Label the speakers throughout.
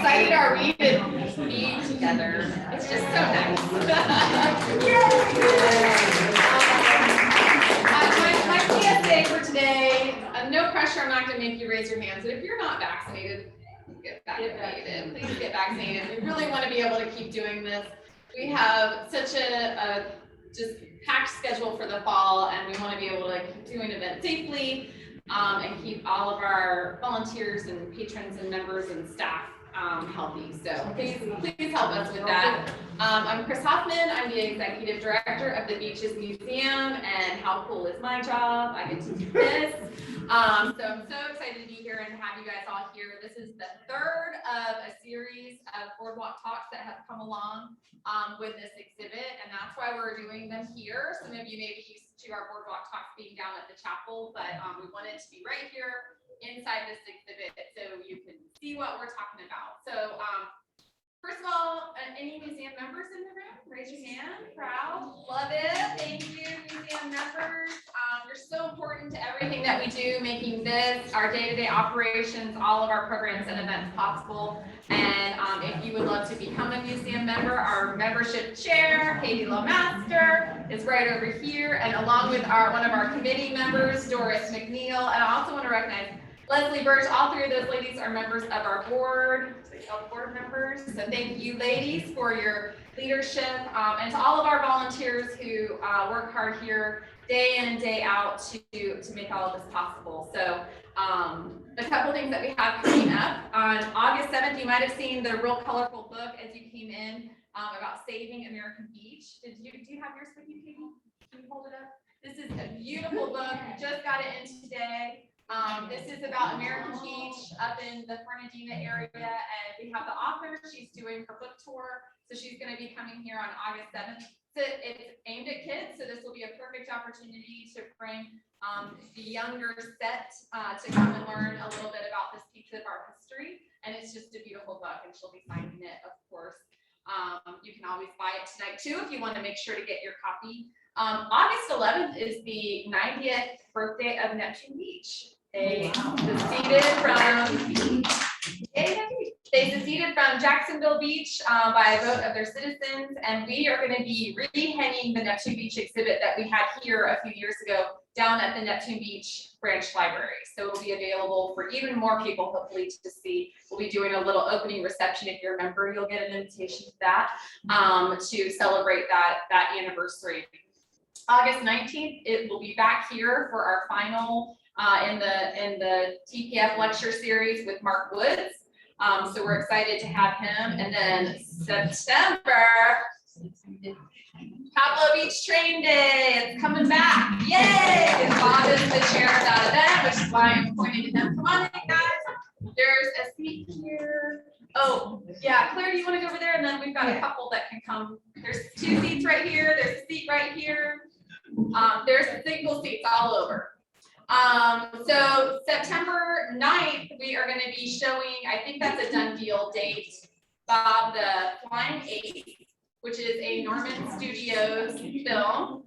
Speaker 1: excited are we to be together? It's just so nice. My PSA for today, no pressure, I'm not going to make you raise your hands, but if you're not vaccinated, get vaccinated. Please get vaccinated. We really want to be able to keep doing this. We have such a just packed schedule for the fall, and we want to be able to keep doing events safely and keep all of our volunteers and patrons and members and staff healthy. So please help us with that. I'm Chris Hoffman. I'm the executive director of the Beaches Museum, and how cool is my job? I get to do this. So I'm so excited to be here and have you guys all here. This is the third of a series of Boardwalk talks that have come along with this exhibit, and that's why we're doing them here. Some of you may be used to our Boardwalk talks being down at the chapel, but we wanted to be right here inside this exhibit so you can see what we're talking about. So first of all, any museum members in the room? Raise your hand. Proud. Love it. Thank you, museum members. You're so important to everything that we do, making this, our day-to-day operations, all of our programs and events possible. And if you would love to become a museum member, our membership chair, Katie Lomaster, is right over here. And along with one of our committee members, Doris McNeil. And I also want to recognize Leslie Birch. All three of those ladies are members of our board, board members. So thank you, ladies, for your leadership, and to all of our volunteers who work hard here day in and day out to make all of this possible. So a couple things that we have coming up. On August 7th, you might have seen the real colorful book as you came in about saving American Beach. Do you have yours with you, Katie? Can you hold it up? This is a beautiful book. We just got it in today. This is about American Beach up in the Fernandina area, and we have the author. She's doing her book tour, so she's going to be coming here on August 7th. So it's aimed at kids, so this will be a perfect opportunity to bring the younger set to come and learn a little bit about this piece of our history. And it's just a beautiful book, and she'll be signing it, of course. You can always buy it tonight too if you want to make sure to get your copy. August 11th is the 90th birthday of Neptune Beach. They seceded from Jacksonville Beach by a vote of their citizens, and we are going to be re-hanging the Neptune Beach exhibit that we had here a few years ago down at the Neptune Beach branch library. So it will be available for even more people, hopefully, to see. We'll be doing a little opening reception. If you're a member, you'll get an invitation to that to celebrate that anniversary. August 19th, it will be back here for our final in the TPF lecture series with Mark Woods. So we're excited to have him. And then September, Pablo Beach Train Day, it's coming back. Yay! Bob is the chair of that event, which is why I'm pointing to him. Come on in, guys. There's a seat here. Oh, yeah, Claire, do you want to go over there? And then we've got a couple that can come. There's 2 seats right here. There's a seat right here. There's single seats all over. So September 9th, we are going to be showing, I think that's a done deal date, Bob, the Flying Ace, which is a Norman Studios film.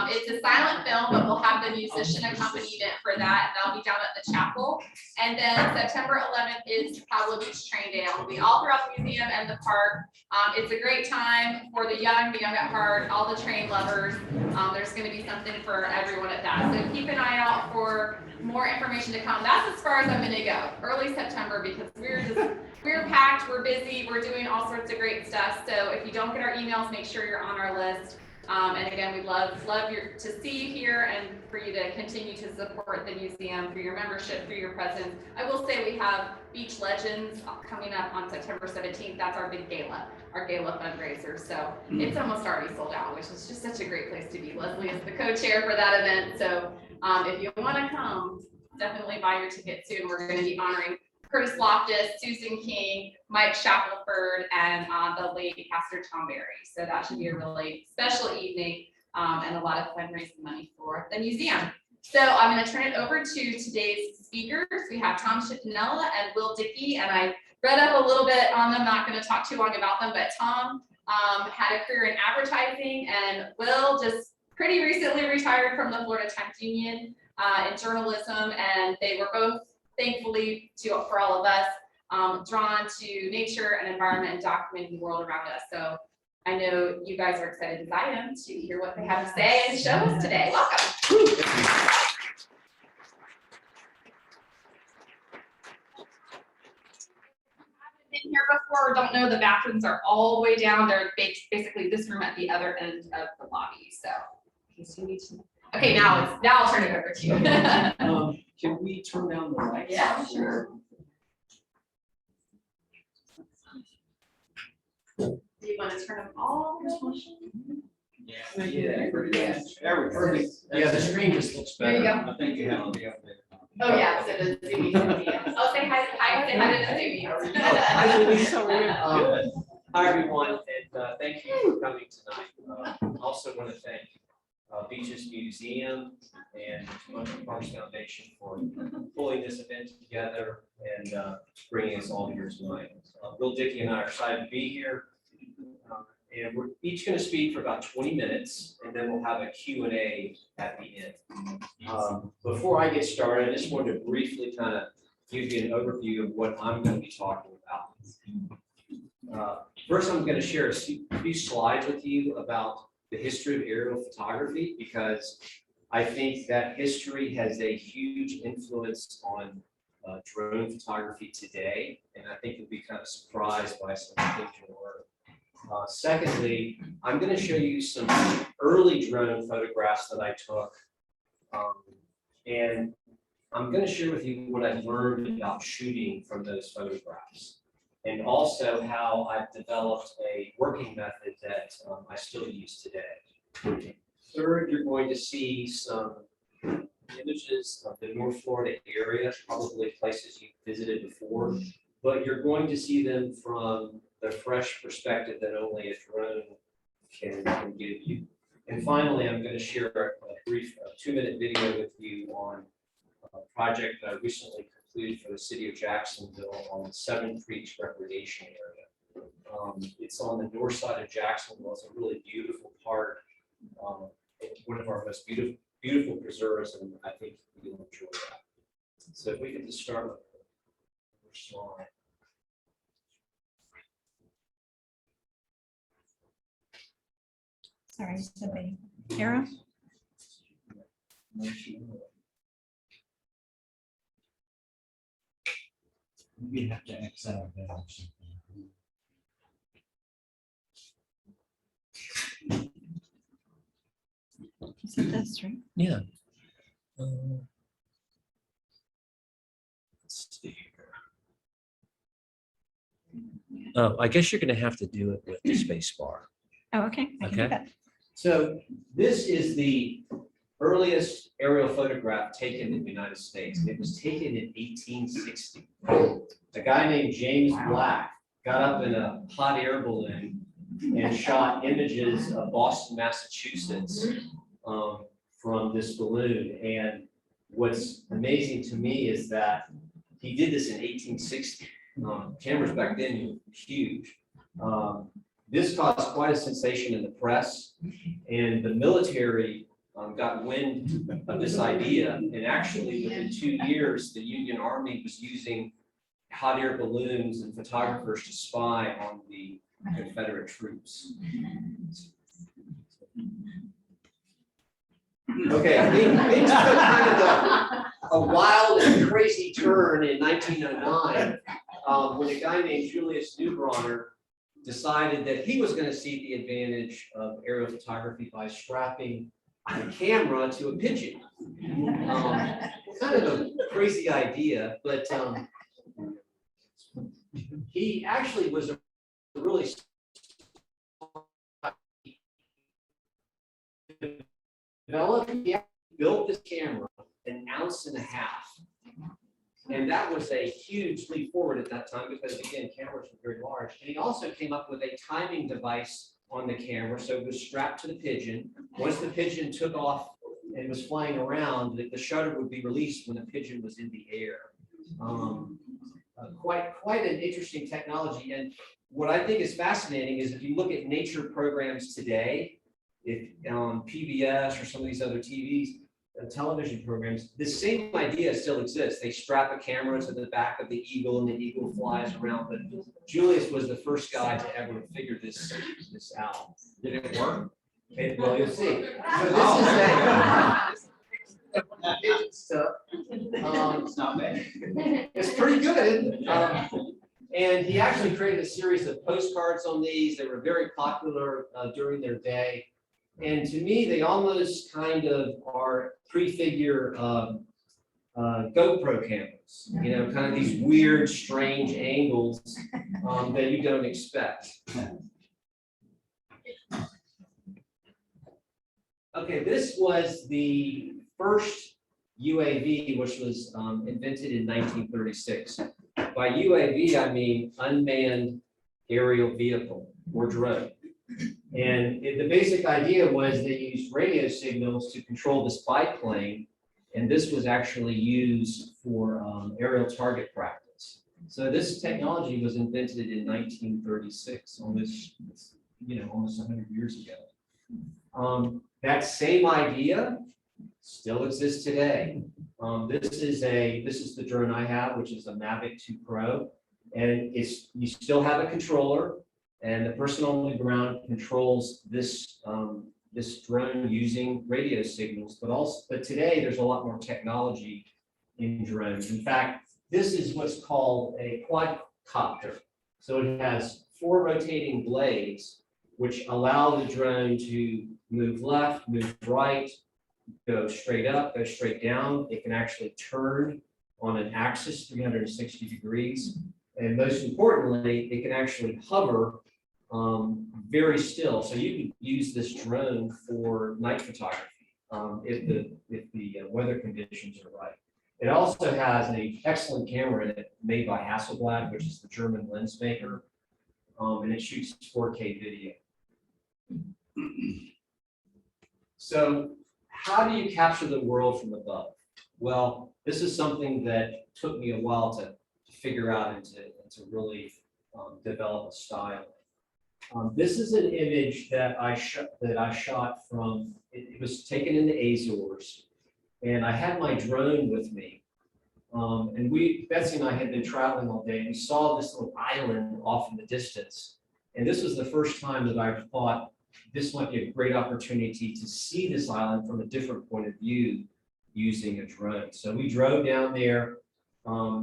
Speaker 1: It's a silent film, but we'll have the musician accompaniment for that, and that'll be down at the chapel. And then September 11th is Pablo Beach Train Day. It'll be all throughout the museum and the park. It's a great time for the young at heart, all the train lovers. There's going to be something for everyone at that. So keep an eye out for more information to come. That's as far as I'm going to go, early September, because we're packed, we're busy, we're doing all sorts of great stuff. So if you don't get our emails, make sure you're on our list. And again, we'd love to see you here and for you to continue to support the museum through your membership, through your presence. I will say we have Beach Legends coming up on September 17th. That's our big gala, our gala fundraiser. So it's almost already sold out, which is just such a great place to be. Leslie is the co-chair for that event. So if you want to come, definitely buy your ticket soon. We're going to be honoring Curtis Loftus, Susan King, Mike Shackelford, and the late Pastor Tom Berry. So that should be a really special evening and a lot of fundraising money for the museum. So I'm going to turn it over to today's speakers. We have Tom Schifanella and Will Dickey, and I read up a little bit on them. Not going to talk too long about them, but Tom had a career in advertising, and Will just pretty recently retired from the Florida Times Union in journalism, and they were both, thankfully for all of us, drawn to nature and environment and documenting the world around us. So I know you guys are excited as I am to hear what they have to say and show us today. Welcome. Been here before or don't know, the bathrooms are all the way down. They're basically this room at the other end of the lobby. So in case you need to. Okay, now I'll turn it over to you.
Speaker 2: Can we turn down the lights?
Speaker 1: Yeah, sure. Do you want to turn them all?
Speaker 2: Yeah. There we go.
Speaker 3: Perfect. Yeah, the screen just looks
Speaker 1: There you
Speaker 3: better.
Speaker 1: go.
Speaker 2: I think you have to be up there.
Speaker 1: Oh, yeah, so the zoomies. Oh, say hi to the zoomies.
Speaker 3: Hi, Louise, how are you? Hi, everyone, and thank you for coming tonight. Also want to thank Beaches Museum and Timucuan Parks Foundation for pulling this event together and bringing us all here tonight. Bill, Dickey, and I are excited to be here. And we're each going to speak for about 20 minutes, and then we'll have a Q&A at the end. Before I get started, I just wanted to briefly kind of give you an overview of what I'm going to be talking about. First, I'm going to share a few slides with you about the history of aerial photography, because I think that history has a huge influence on drone photography today, and I think you'll be kind of surprised by some things you'll learn. Secondly, I'm going to show you some early drone photographs that I took, and I'm going to share with you what I've learned about shooting from those photographs, and also how I've developed a working method that I still use today. Third, you're going to see some images of the North Florida area, probably places you've visited before, but you're going to see them from the fresh perspective that only a drone can give you. And finally, I'm going to share a brief 2-minute video with you on a project that I recently completed for the city of Jacksonville on the Seven Creeks Recreation Area. It's on the north side of Jacksonville. It's a really beautiful part, one of our most beautiful preserves, and I think you'll enjoy that. So if we could just start with the first slide.
Speaker 4: Sorry, just a big arrow.
Speaker 2: We have to X out that.
Speaker 4: Is it this, right?
Speaker 3: Yeah. Let's see here. I guess you're going to have to do it with the space bar.
Speaker 4: Oh, okay. I can do
Speaker 3: Okay.
Speaker 4: that.
Speaker 3: So this is the earliest aerial photograph taken in the United States. It was taken in 1860. A guy named James Black got up in a hot air balloon and shot images of Boston, Massachusetts from this balloon. And what's amazing to me is that he did this in 1860. Cameras back then were huge. This caused quite a sensation in the press, and the military got wind of this idea. And actually, within 2 years, the Union Army was using hot air balloons and photographers to spy on the Confederate troops. Okay, things took kind of a wild and crazy turn in 1909 when a guy named Julius Neubronner decided that he was going to see the advantage of aerial photography by strapping a camera to a pigeon. Kind of a crazy idea, but he actually was a really developed. He built this camera 1.5 ounces. And that was a huge leap forward at that time because, again, cameras were very large. And he also came up with a timing device on the camera. So it was strapped to the pigeon. Once the pigeon took off and was flying around, the shutter would be released when the pigeon was in the air. Quite an interesting technology. And what I think is fascinating is if you look at nature programs today, if on PBS or some of these other TVs, television programs, the same idea still exists. They strap a camera to the back of the eagle and the eagle flies around. But Julius was the first guy to ever figure this out. Did it work? Well, you'll see. So this is stuff.
Speaker 2: It's not bad.
Speaker 3: It's pretty good, isn't it? And he actually created a series of postcards on these. They were very popular during their day. And to me, they almost kind of are prefigure GoPro cameras, you know, kind of these weird, strange angles that you don't expect. Okay, this was the first UAV, which was invented in 1936. By UAV, I mean unmanned aerial vehicle or drone. And the basic idea was they used radio signals to control this biplane, and this was actually used for aerial target practice. So this technology was invented in 1936, almost 100 years ago. That same idea still exists today. This is the drone I have, which is a Mavic 2 Pro, and you still have a controller. And the person on the ground controls this this drone using radio signals, but today there's a lot more technology in drones. In fact, this is what's called a quadcopter. So it has 4 rotating blades, which allow the drone to move left, move right, go straight up, go straight down. It can actually turn on an axis 360 degrees. And most importantly, it can actually hover very still. So you can use this drone for night photography if the weather conditions are right. It also has an excellent camera made by Hasselblad, which is the German lens maker, and it shoots 4K video. So how do you capture the world from above? Well, this is something that took me a while to figure out and to really develop a style. This is an image that I shot from. It was taken in the Azores, and I had my drone with me. And Betsy and I had been traveling all day, and we saw this little island off in the distance. And this was the first time that I thought this might be a great opportunity to see this island from a different point of view using a drone. So we drove down there.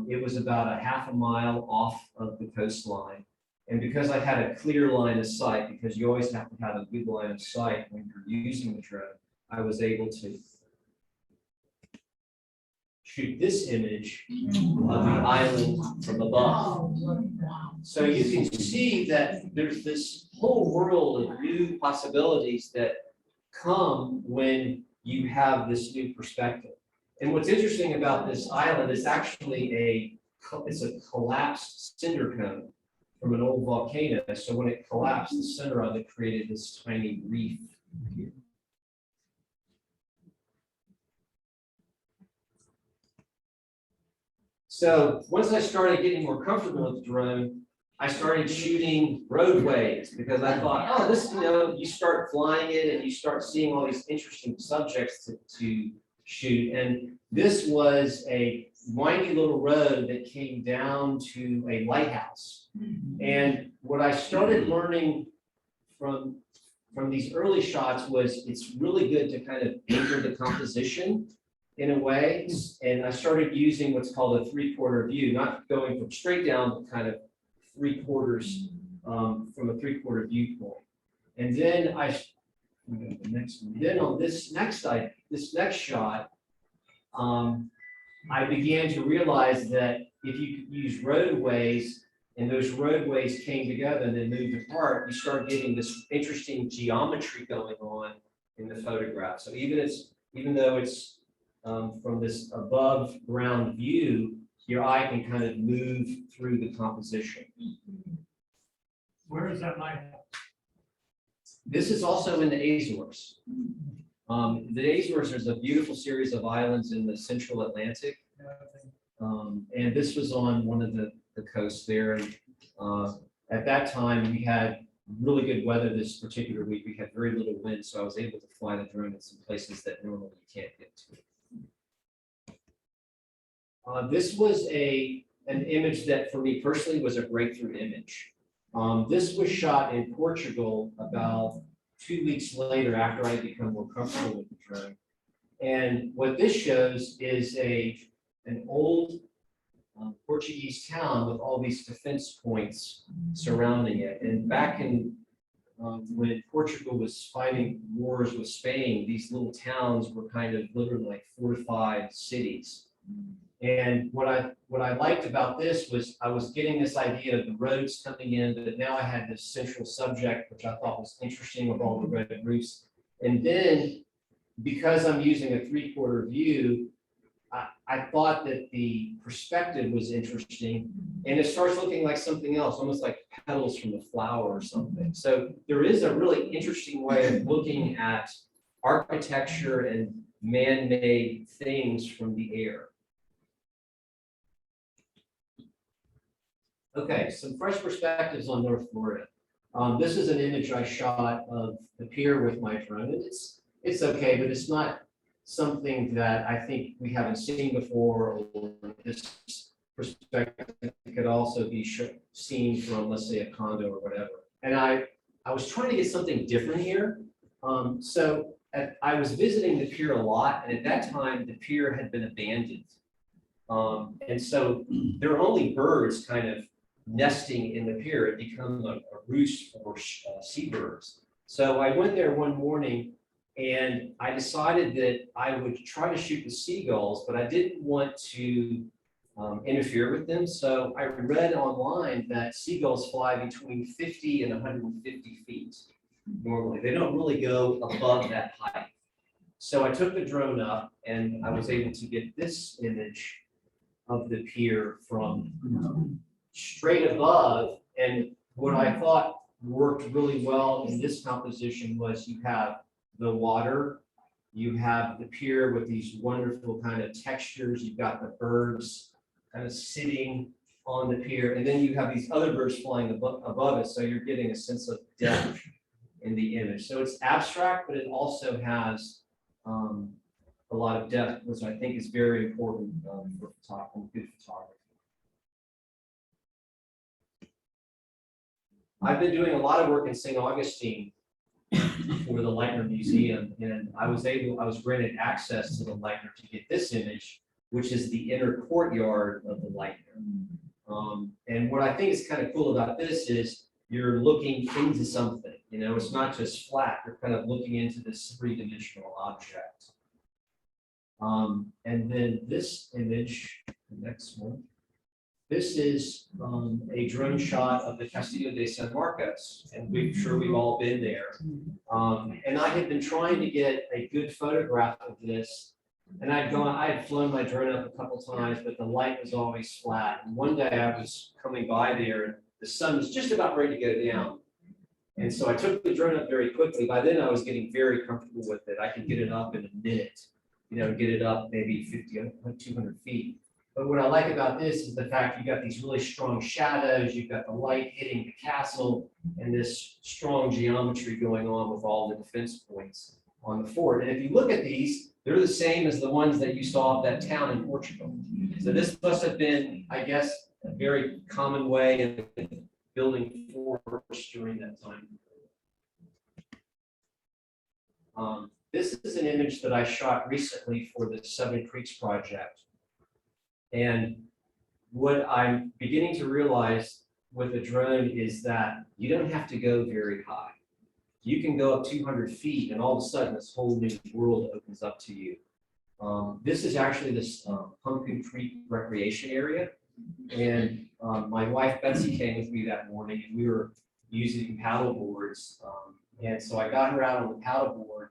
Speaker 3: It was about a half a mile off of the coastline. And because I had a clear line of sight, because you always have to have a good line of sight when you're using the drone, I was able to shoot this image of the island from above. So you can see that there's this whole world of new possibilities that come when you have this new perspective. And what's interesting about this island is actually it's a collapsed cinder cone from an old volcano. So when it collapsed, the center of it created this tiny reef here. So once I started getting more comfortable with the drone, I started shooting roadways because I thought, oh, this, you start flying it and you start seeing all these interesting subjects to shoot. And this was a windy little road that came down to a lighthouse. And what I started learning from these early shots was it's really good to kind of anchor the composition in a way. And I started using what's called a 3/4 view, not going from straight down, but kind of 3/4 from a 3/4 viewpoint. And then the next one. Then on this next shot, I began to realize that if you use roadways and those roadways came together and then moved apart, you start getting this interesting geometry going on in the photograph. So even though it's from this above ground view, your eye can kind of move through the composition.
Speaker 5: Where is that lighthouse?
Speaker 3: This is also in the Azores. The Azores is a beautiful series of islands in the central Atlantic. And this was on one of the coasts there. At that time, we had really good weather this particular week. We had very little wind, so I was able to fly the drone in some places that normally you can't get to. This was an image that for me personally was a breakthrough image. This was shot in Portugal about 2 weeks later after I had become more comfortable with the drone. And what this shows is an old Portuguese town with all these defense points surrounding it. And back in when Portugal was fighting wars with Spain, these little towns were kind of literally like fortified cities. And what I liked about this was I was getting this idea of the roads coming in, but now I had this central subject, which I thought was interesting with all the red roofs. And then because I'm using a 3/4 view, I thought that the perspective was interesting, and it starts looking like something else, almost like petals from a flower or something. So there is a really interesting way of looking at architecture and man-made things from the air. Okay, some fresh perspectives on North Florida. This is an image I shot of the pier with my drone, and it's okay, but it's not something that I think we haven't seen before, or this perspective could also be seen from, let's say, a condo or whatever. And I was trying to get something different here. I was visiting the pier a lot, and at that time, the pier had been abandoned. And so there are only birds kind of nesting in the pier. It became a roost for seabirds. So I went there one morning, and I decided that I would try to shoot the seagulls, but I didn't want to interfere with them. So I read online that seagulls fly between 50 and 150 feet normally. They don't really go above that height. So I took the drone up, and I was able to get this image of the pier from straight above. And what I thought worked really well in this composition was you have the water, you have the pier with these wonderful kind of textures, you've got the birds kind of sitting on the pier, and then you have these other birds flying above it, so you're getting a sense of depth in the image. So it's abstract, but it also has a lot of depth, which I think is very important for good photography. I've been doing a lot of work in St. Augustine for the Lightner Museum, and I was granted access to the Lightner to get this image, which is the inner courtyard of the Lightner. And what I think is kind of cool about this is you're looking into something, it's not just flat, you're kind of looking into this three-dimensional object. And then this image, the next one, this is a drone shot of the Castillo de San Marcos, and we've all been there. And I had been trying to get a good photograph of this, and I had flown my drone up a couple times, but the light was always flat. And one day I was coming by there, and the sun was just about ready to go down. And so I took the drone up very quickly. By then I was getting very comfortable with it. I could get it up in a minute, get it up maybe 50, 200 feet. But what I like about this is the fact you've got these really strong shadows, you've got the light hitting the castle, and this strong geometry going on with all the defense points on the fort. And if you look at these, they're the same as the ones that you saw of that town in Portugal. So this must have been, I guess, a very common way of building forts during that time. This is an image that I shot recently for the Seven Creeks project. And what I'm beginning to realize with a drone is that you don't have to go very high. You can go up 200 feet, and all of a sudden this whole new world opens up to you. This is actually this Pumpkin Creek recreation area. And my wife Betsy came with me that morning, and we were using paddle boards. And so I got her out on the paddle board.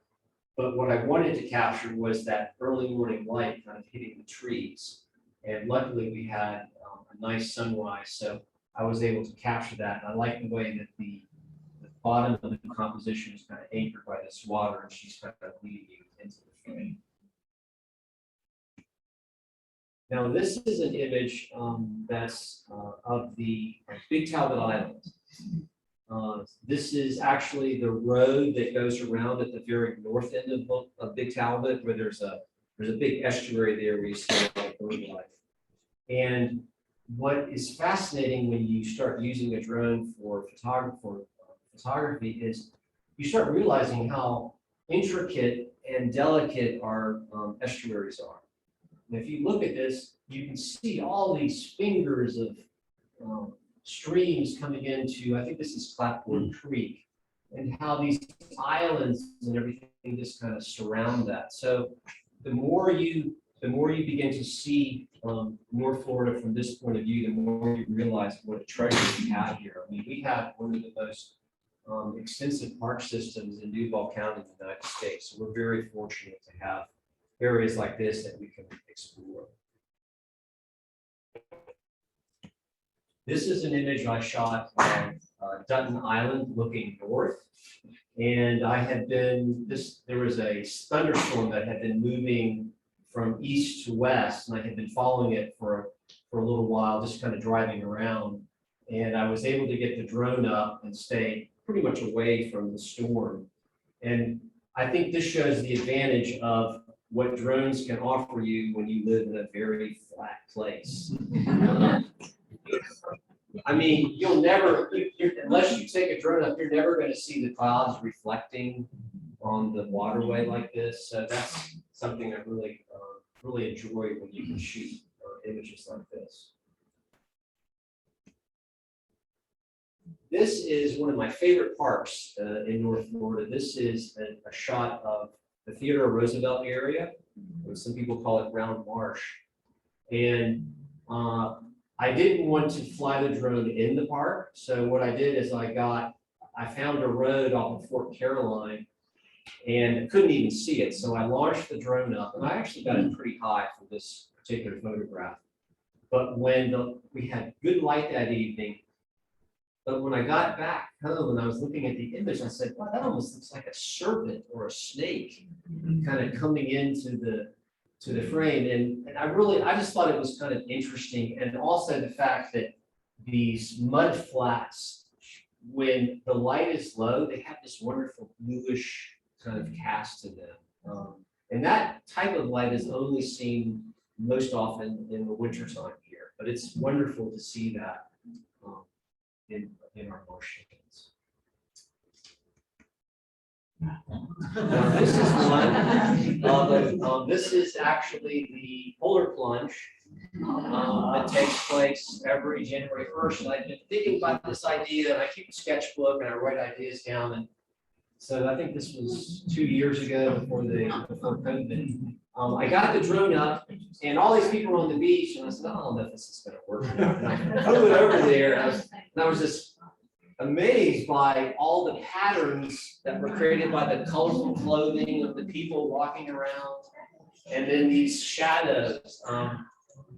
Speaker 3: But what I wanted to capture was that early morning light kind of hitting the trees. And luckily we had a nice sunrise, so I was able to capture that. And I like the way that the bottom of the composition is kind of anchored by this water, and she's kind of leading you into the frame. Now this is an image that's of the Big Talbot Islands. This is actually the road that goes around at the very north end of Big Talbot, where there's a big estuary there where you see a lot of bird life. And what is fascinating when you start using a drone for photography is you start realizing how intricate and delicate our estuaries are. And if you look at this, you can see all these fingers of streams coming into, I think this is Clapboard Creek, and how these islands and everything just kind of surround that. So the more you begin to see North Florida from this point of view, the more you realize what a treasure we have here. I mean, we have one of the most extensive park systems in Duval County in the United States. So we're very fortunate to have areas like this that we can explore. This is an image I shot on Dutton Island looking north. And I had been, there was a thunderstorm that had been moving from east to west, and I had been following it for a little while, just kind of driving around. And I was able to get the drone up and stay pretty much away from the storm. And I think this shows the advantage of what drones can offer you when you live in a very flat place. I mean, you'll never, unless you take a drone up, you're never going to see the clouds reflecting on the waterway like this. So that's something I really enjoy when you can shoot images like this. This is one of my favorite parks in North Florida. This is a shot of the Theodore Roosevelt area. Some people call it Round Marsh. And I didn't want to fly the drone in the park. So what I did is I found a road off of Fort Caroline and couldn't even see it. So I launched the drone up, and I actually got it pretty high for this particular photograph. But when we had good light that evening, but when I got back home and I was looking at the image, I said, wow, that almost looks like a serpent or a snake kind of coming into the frame. And I just thought it was kind of interesting. And also the fact that these mud flats, when the light is low, they have this wonderful bluish kind of cast to them. And that type of light is only seen most often in the wintertime here, but it's wonderful to see that in our marshlands. This is one. This is actually the polar plunge that takes place every January 1st. And I've been thinking about this idea, and I keep a sketchbook and I write ideas down. And so I think this was 2 years ago before COVID. I got the drone up, and all these people were on the beach, and I said, I don't know if this is going to work. And I flew it over there, and I was just amazed by all the patterns that were created by the colorful clothing of the people walking around, and then these shadows.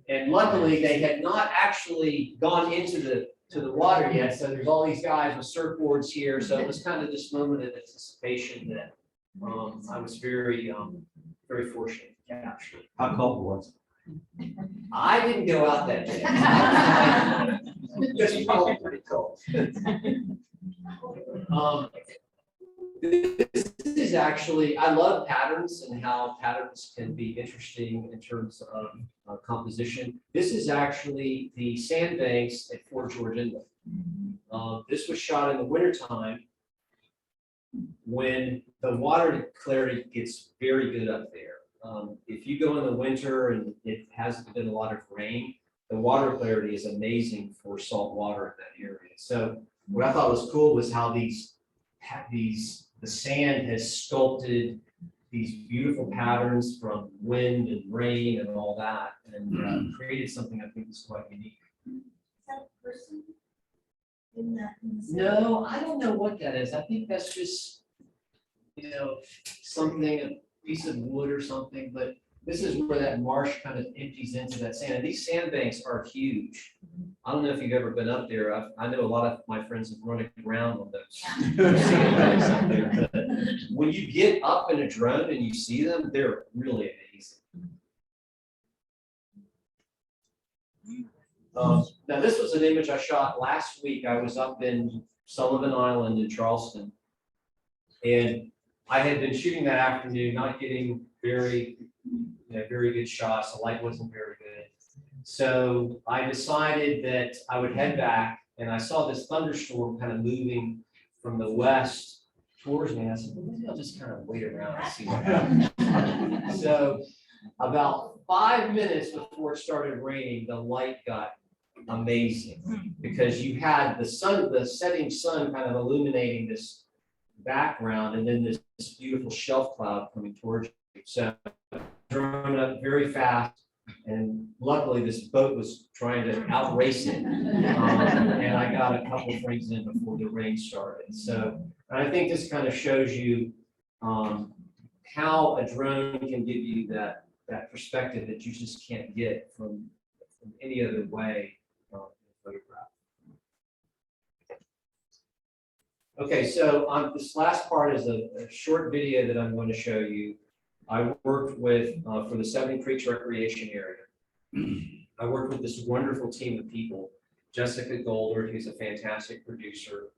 Speaker 3: And luckily, they had not actually gone into the water yet, so there's all these guys with surfboards here. So it was kind of this moment of anticipation that I was very fortunate to capture.
Speaker 2: How cold was it?
Speaker 3: I didn't go out that day. It's probably pretty cold. This is actually, I love patterns and how patterns can be interesting in terms of composition. This is actually the sandbanks at Fort George Inlet. This was shot in the wintertime when the water clarity gets very good up there. If you go in the winter and it hasn't been a lot of rain, the water clarity is amazing for salt water in that area. So what I thought was cool was how the sand has sculpted these beautiful patterns from wind and rain and all that, and created something I think is quite unique.
Speaker 6: Is that a person in the
Speaker 3: No, I don't know what that is. I think that's just, something, a piece of wood or something, but this is where that marsh kind of empties into that sand. And these sandbanks are huge. I don't know if you've ever been up there. I know a lot of my friends have run around on those sandbanks up there. But when you get up in a drone and you see them, they're really amazing. Now, this was an image I shot last week. I was up in Sullivan Island in Charleston. And I had been shooting that afternoon, not getting very good shots. The light wasn't very good. So I decided that I would head back, and I saw this thunderstorm kind of moving from the west towards me. And I said, well, maybe I'll just kind of wait around and see what happens. So about 5 minutes before it started raining, the light got amazing because you had the setting sun kind of illuminating this background, and then this beautiful shelf cloud coming towards you. So drone up very fast, and luckily this boat was trying to outrace it, and I got a couple frames in before the rain started. So I think this kind of shows you how a drone can give you that perspective that you just can't get from any other way in photograph. Okay, so this last part is a short video that I'm going to show you. I worked with, for the Seven Creeks Recreation Area, I worked with this wonderful team of people, Jessica Golder, who's a fantastic producer,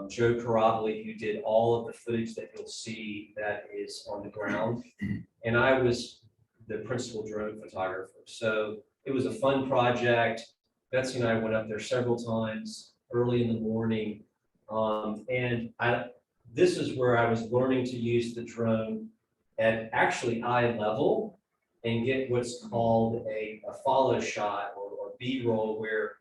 Speaker 3: Joe Carabali, who did all of the footage that you'll see that is on the ground, and I was the principal drone photographer. So it was a fun project. Betsy and I went up there several times early in the morning. This is where I was learning to use the drone at actually eye level and get what's called a follow shot or B-roll, where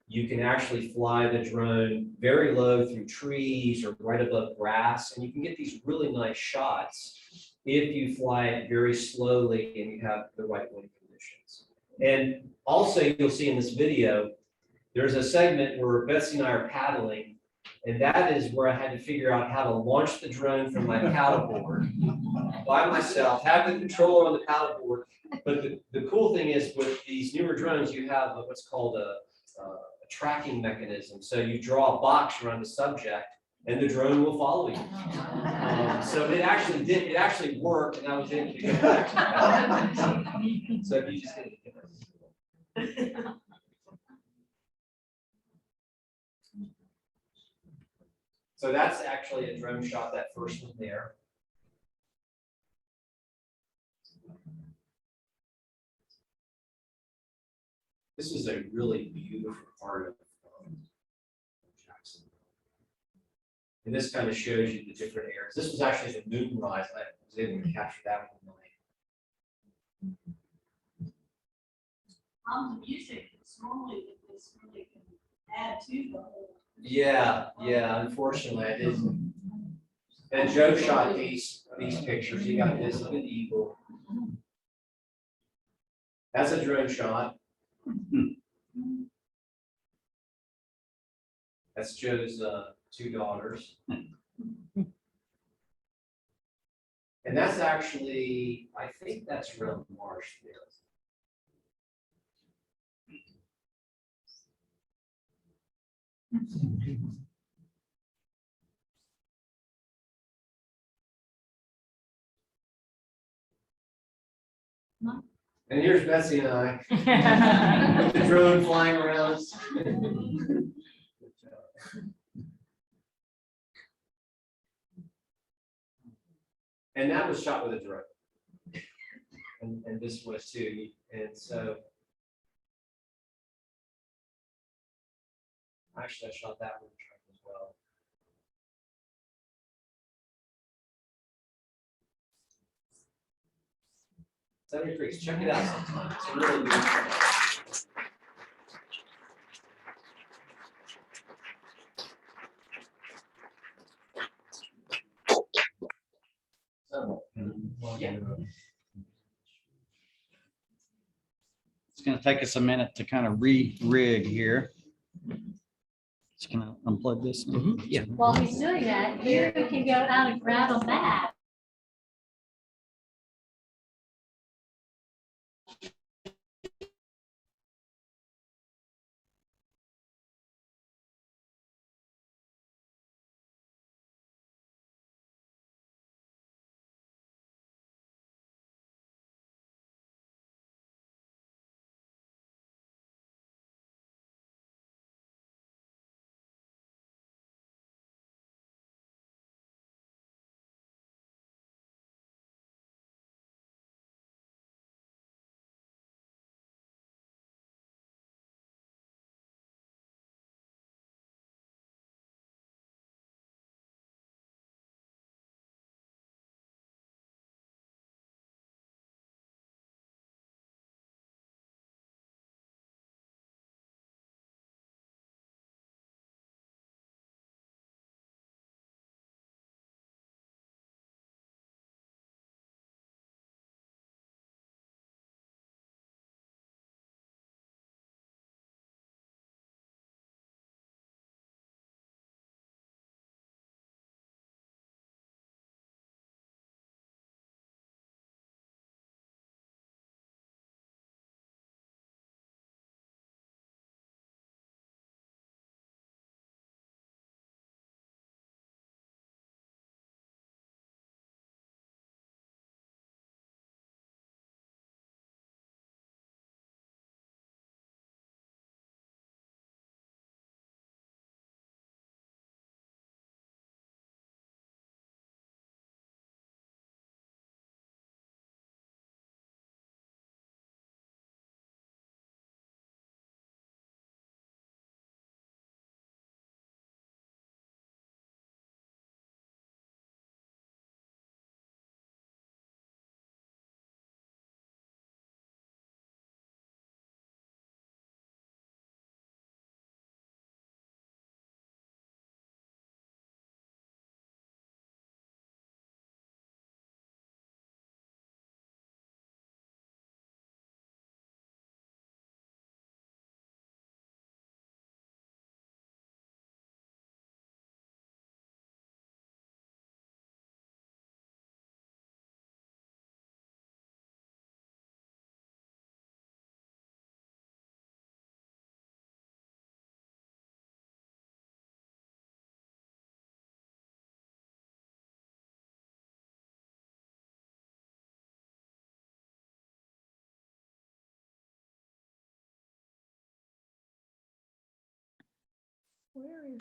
Speaker 3: you can actually fly the drone very low through trees or right above grass, and you can get these really nice shots if you fly it very slowly and you have the right wind conditions. And also you'll see in this video, there's a segment where Betsy and I are paddling, and that is where I had to figure out how to launch the drone from my paddleboard by myself, have the controller on the paddleboard. But the cool thing is with these newer drones, you have what's called a tracking mechanism. So you draw a box around the subject and the drone will follow you. So it actually worked, and I was able to get back to that. So if you just get it. So that's actually a drone shot, that first one there. This is a really beautiful part of Jacksonville. And this kind of shows you the different areas. This was actually the moonrise. I was able to capture that one night.
Speaker 6: The music, it's normally that this really can add to the whole.
Speaker 3: Yeah, unfortunately I didn't. And Joe shot these pictures. He got this with eagle. That's a drone shot. That's Joe's two daughters. And that's actually, I think that's around Marsh there. And here's Betsy and I with the drone flying around us. And that was shot with a drone. And this was too. And so actually I shot that with a drone as well. Seven Creeks, check it out sometime. It's a really beautiful. So, yeah.
Speaker 2: It's gonna take us a minute to kind of re-rig here. Just gonna unplug this.
Speaker 3: Yeah.
Speaker 6: While he's doing that, here we can go out and grab a map.
Speaker 4: Where is?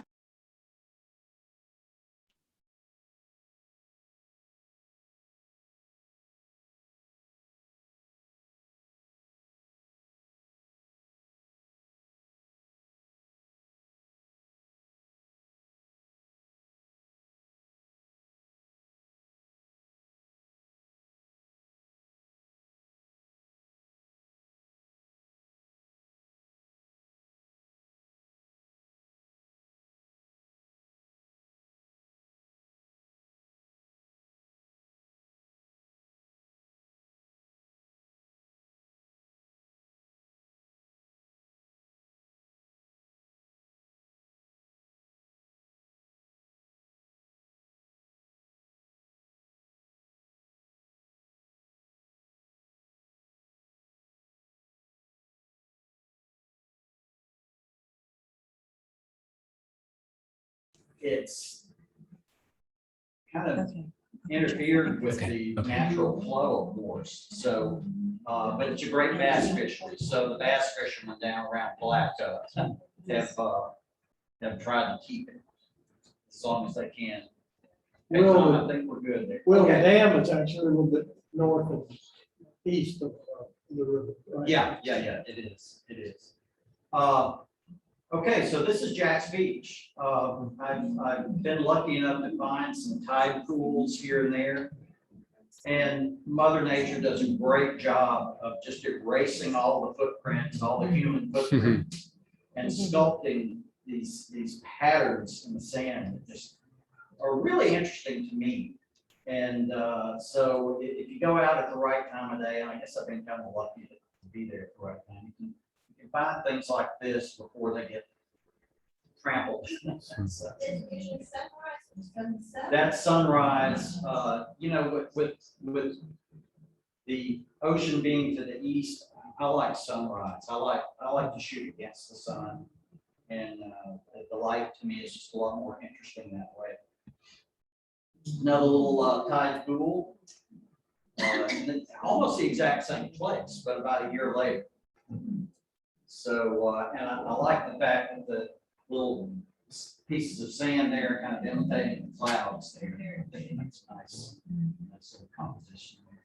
Speaker 2: It's kind of
Speaker 4: Okay.
Speaker 2: interfered with the natural flow, of course, so, but it's a great bass fishery, so the bass fishermen down around Palatka have tried to keep it as long as they can. Hey,
Speaker 5: Well,
Speaker 2: Tom, I think we're good there.
Speaker 5: Well, the
Speaker 2: Okay.
Speaker 5: dam is actually a little bit north and east of the river. Right?
Speaker 2: Yeah, it is. Okay, so this is Jack's Beach. I've been lucky enough to find some tide pools here and there. And Mother Nature does a great job of just erasing all the footprints, all the human footprints, and sculpting these patterns in the sand that just are really interesting to me. And so if you go out at the right time of day, and I guess I've been kind of lucky to be there at the right time, you can find things like this before they get trampled.
Speaker 6: It's usually sunrise, it's sunset.
Speaker 2: That sunrise, you know, with the ocean being to the east, I like sunrise. I like to shoot against the sun. And the light to me is just a lot more interesting that way. Another little tide pool. And it's almost the exact same place, but about a year later. So, and I like the fact that the little pieces of sand there kind of imitating the clouds there. I think that's nice. Nice little composition there.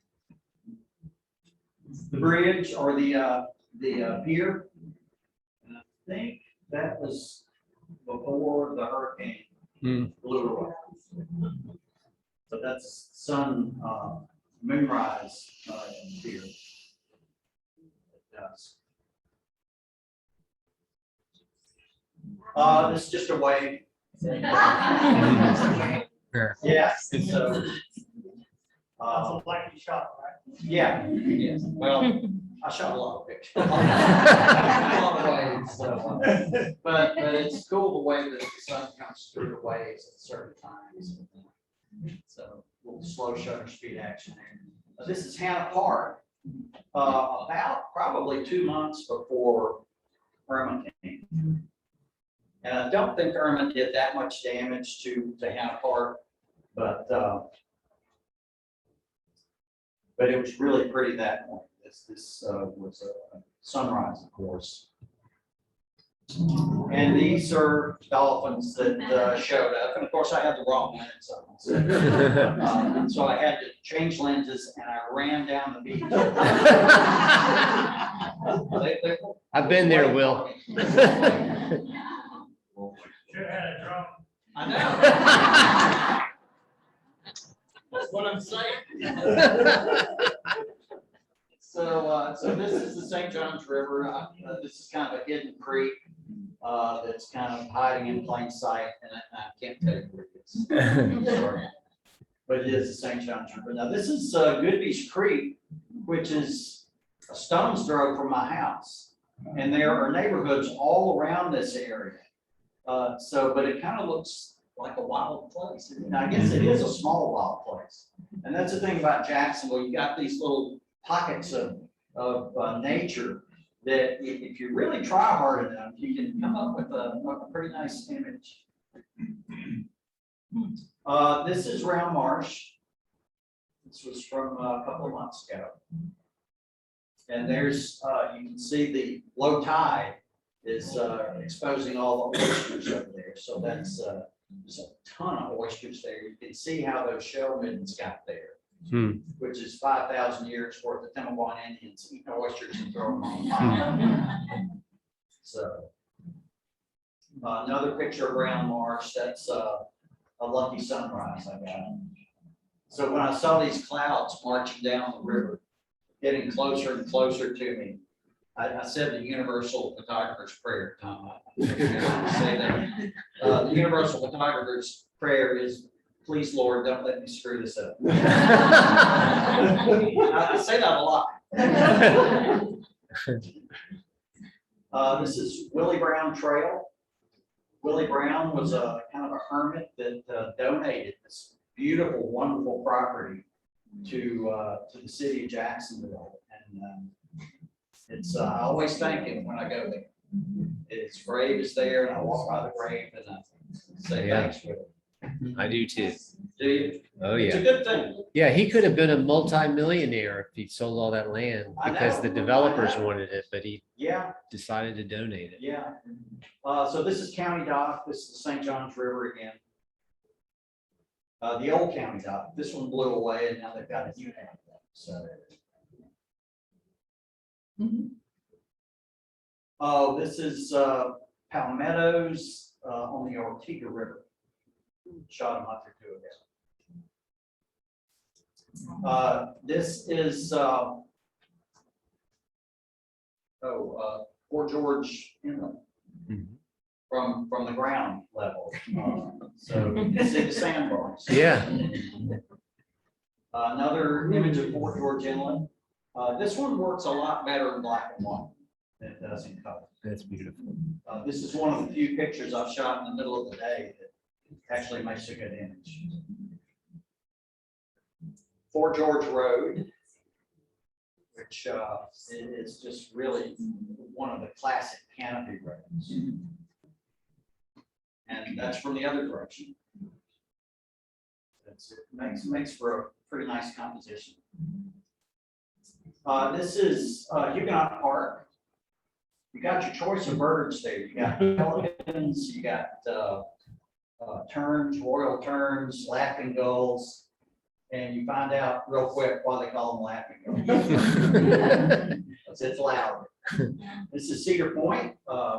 Speaker 2: The bridge or the pier, and I think that was before the hurricane blew away. So that's sun, moonrise pier. It does. This is just a wave. Yeah, and so.
Speaker 5: That's a lucky shot, right?
Speaker 2: Yeah, yes, well, I shot a lot of pictures. A lot of waves, so, but it's cool the way that the sun comes through the waves at certain times. So a little slow shutter speed action there. This is Hannah Park, about probably 2 months before Irma came. And I don't think Irma did that much damage to Hannah Park, but it was really pretty that morning. This was a sunrise, of course. And these are dolphins that showed up. And of course, I had the wrong lens on. So I had to change lenses and I ran down the beach.
Speaker 7: I've been there, Will.
Speaker 5: Should have had a drum.
Speaker 2: I know. That's what I'm saying. So this is the St. Johns River. This is kind of a hidden creek that's kind of hiding in plain sight, and I can't tell you where it is. I'm sorry. But it is the St. Johns River. Now this is Goodbeach Creek, which is a stone's throw from my house, and there are neighborhoods all around this area. But it kind of looks like a wild place. And I guess it is a small wild place. And that's the thing about Jacksonville. You got these little pockets of nature that if you really try hard enough, you can come up with a pretty nice image. This is Round Marsh. This was from a couple of months ago. And there's, you can see the low tide is exposing all the oysters over there. So that's, there's a ton of oysters there. You can see how those shell middens got there, which is 5,000 years worth of Timucuan Indians eating oysters and throwing them on top. So another picture around March, that's a lucky sunrise I got. So when I saw these clouds marching down the river, getting closer and closer to me, I said the universal photographer's prayer, Tom. I say that. The universal photographer's prayer is, please, Lord, don't let me screw this up. I say that a lot. This is Willie Brown Trail. Willie Brown was a kind of a hermit that donated this beautiful, wonderful property to the city of Jacksonville. And it's I always thank him when I go there. His grave is there, and I walk by the grave and I say thanks for it.
Speaker 7: I do too.
Speaker 2: Do you?
Speaker 7: Oh,
Speaker 2: It's a
Speaker 7: yeah.
Speaker 2: good thing.
Speaker 7: Yeah, he could have been a multi-millionaire if he sold all that land
Speaker 2: I
Speaker 7: because
Speaker 2: know,
Speaker 7: the developers
Speaker 2: I know.
Speaker 7: wanted it, but he
Speaker 2: Yeah,
Speaker 7: decided to donate it.
Speaker 2: yeah. So this is County Dock. This is the St. Johns River again. The old County Dock. This one blew away, and now they've got a new one. So. Oh, this is Palmettos on the Ortega River. Shot a month or two ago. This is Fort George Inlet from the ground level. So you can see the sandbars.
Speaker 7: Yeah.
Speaker 2: Another image of Fort George Inlet. This one works a lot better in black and white than it does in color.
Speaker 7: That's beautiful.
Speaker 2: This is one of the few pictures I've shot in the middle of the day that actually makes a good image. Fort George Road, which is just really one of the classic canopy roads. And that's from the other direction. It makes for a pretty nice composition. This is Huguenot Park. You got your choice of birds there. You got pelicans, you got terns, royal terns, laughing gulls, and you find out real quick why they call them laughing gulls. Because it's loud. This is Cedar Point,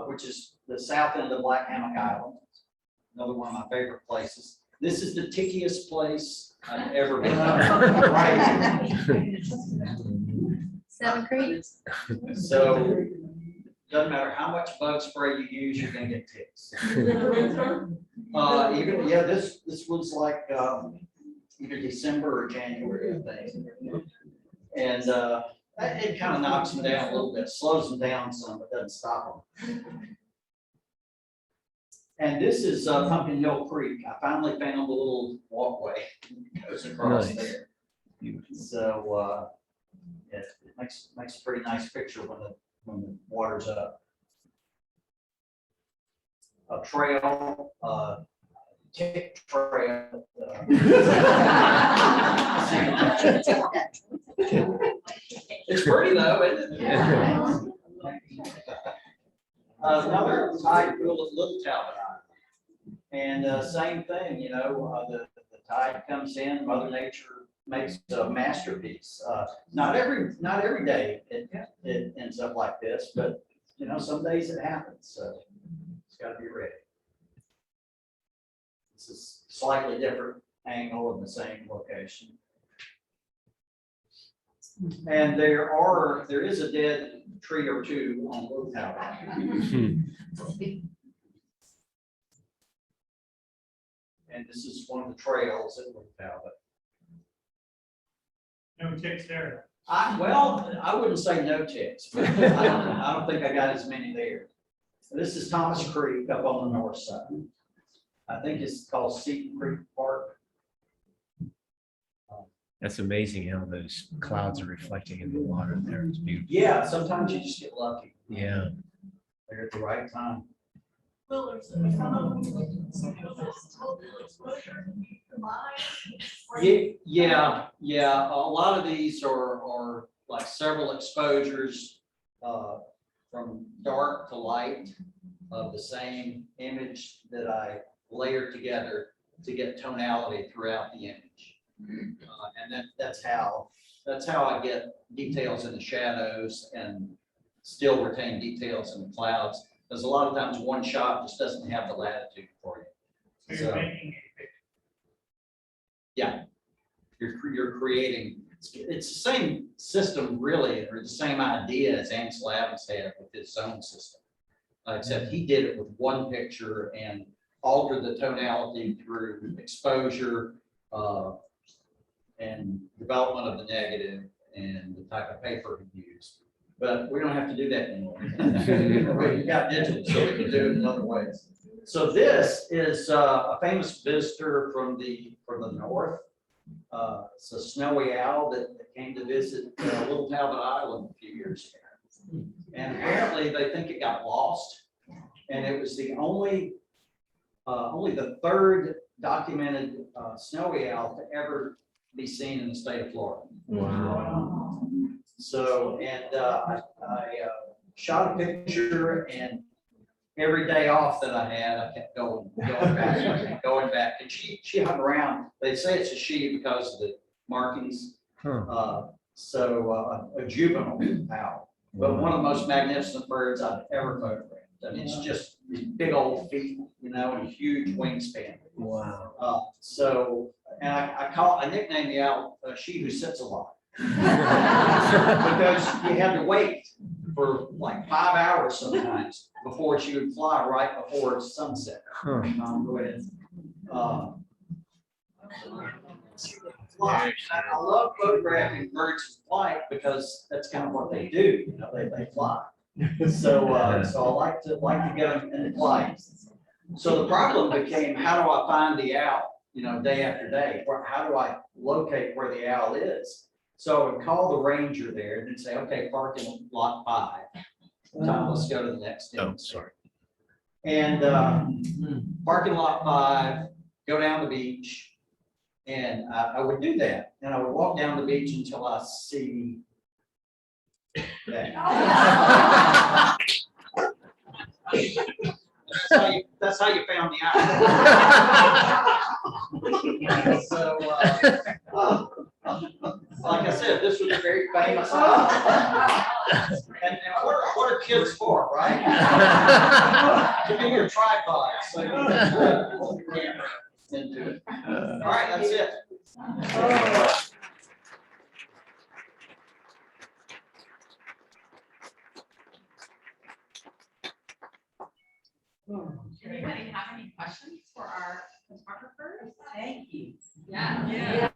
Speaker 2: which is the south end of Black Hammock Island. Another one of my favorite places. This is the tickiest place I've ever been. Right.
Speaker 4: Seven Creeks.
Speaker 2: So doesn't matter how much bug spray you use, you're gonna get ticks. This was like either December or January, I think. And it kind of knocks them down a little bit, slows them down some, but doesn't stop them. And this is Pumpkin Hill Creek. I finally found a little walkway that goes across
Speaker 7: Nice.
Speaker 2: there. So it makes a pretty nice picture when the water's up. A trail, tick trail. It's pretty though, isn't it?
Speaker 7: Yeah.
Speaker 2: Another tide pool at Little Talbot Island. And same thing, the tide comes in, Mother Nature makes a masterpiece. Not every day it ends up like this, but some days it happens, so it's got to be ready. This is slightly different angle in the same location. And there is a dead tree or two on Little Talbot. And this is one of the trails at Little Talbot.
Speaker 5: No ticks there.
Speaker 2: I wouldn't say no ticks, but I don't think I got as many there. This is Thomas Creek up on the north side. I think it's called Seton Creek Park.
Speaker 7: That's amazing how those clouds are reflecting in the water there. It's beautiful.
Speaker 2: Yeah, sometimes you just get lucky.
Speaker 7: Yeah.
Speaker 2: They're at the right time.
Speaker 6: Well, there's a total exposure combined.
Speaker 2: Yeah. A lot of these are like several exposures from dark to light of the same image that I layered together to get tonality throughout the image. And then that's how I get details in the shadows and still retain details in the clouds. Because a lot of times one shot just doesn't have the latitude for you. So yeah, you're creating. It's the same system really, or the same idea as Ansel Adams had with his zone system. Except he did it with one picture and altered the tonality through exposure and development of the negative and the type of paper he used. But we don't have to do that anymore. We've got digital, so we can do it in other ways. So this is a famous visitor from the north. It's a snowy owl that came to visit Little Talbot Island a few years ago. And apparently they think it got lost. And it was the only the third documented snowy owl to ever be seen in the state of Florida.
Speaker 7: Wow.
Speaker 2: So, and I shot a picture, and every day off that I had, I kept going back. And she hung around. They say it's a she because of the markings.
Speaker 7: Huh.
Speaker 2: A juvenile owl, but one of the most magnificent birds I've ever photographed. I mean, it's just these big old feet, you know, and a huge wingspan.
Speaker 7: Wow.
Speaker 2: And I nicknamed the owl she who sits a lot. Because you had to wait for like 5 hours sometimes before she would fly right before sunset.
Speaker 7: Huh.
Speaker 2: Go ahead. Fly. I love photographing birds in flight because that's kind of what they do. You know, they fly. So I like to get them in the flight. So the problem became, how do I find the owl? You know, day after day. How do I locate where the owl is? So I would call the ranger there and then say, okay, park in lot 5. Tom, let's go to the next
Speaker 7: Oh,
Speaker 2: image.
Speaker 7: sorry.
Speaker 2: And park in lot 5, go down the beach. And I would do that. And I would walk down the beach until I see that. That's how you found the owl. So, like I said, this was a very famous owl. And what are kids for, right? To be your tripod, so you can hold your camera into it. All right, that's it.
Speaker 1: Anybody have any questions for our photographers?
Speaker 6: Thank you.
Speaker 1: Yeah.
Speaker 6: Yeah.